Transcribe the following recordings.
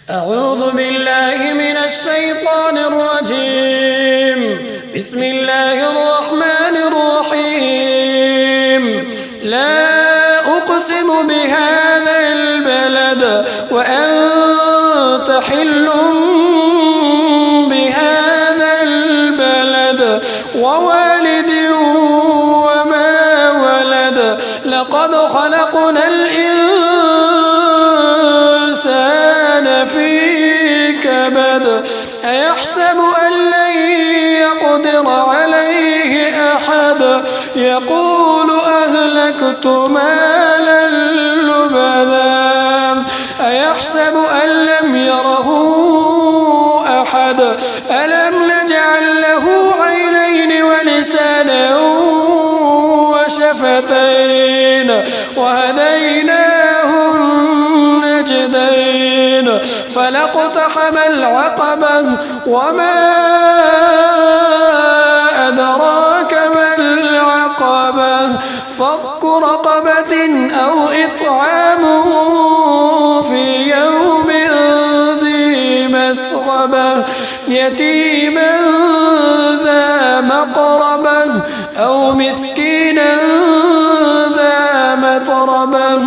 أعوذ بالله من الشيطان الرجيم. بسم الله الرحمن الرحيم. لا أقسم بهذا البلد وأنت حل بهذا البلد ووالد وما ولد. لقد خلقنا الإنسان في كبد. أيحسب أن لن يقدر عليه أحد. يقول أهلكت مالا لبدا. أيحسب أن لم يره أحد. ألم نجعل له عينين ولسانا وشفتين وهديناه النجدين. فلاقتحم العقبة وما أدراك ما العقبة. فك رقبة أو إطعام في يوم ذي مسغبة يتيما ذا مقربة أو مسكينا ذا متربة.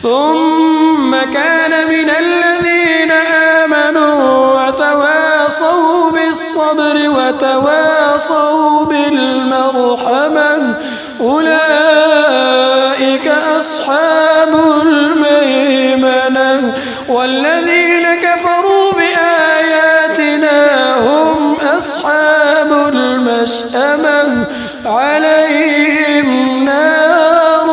ثم كان من الذين آمنوا وتواصوا بالصبر وتواصوا بالمرحمة. أولئك أصحاب الميمنة. والذين كفروا بآياتنا هم أصحاب المشأمة. عليهم نار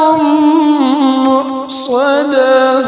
مؤصدة.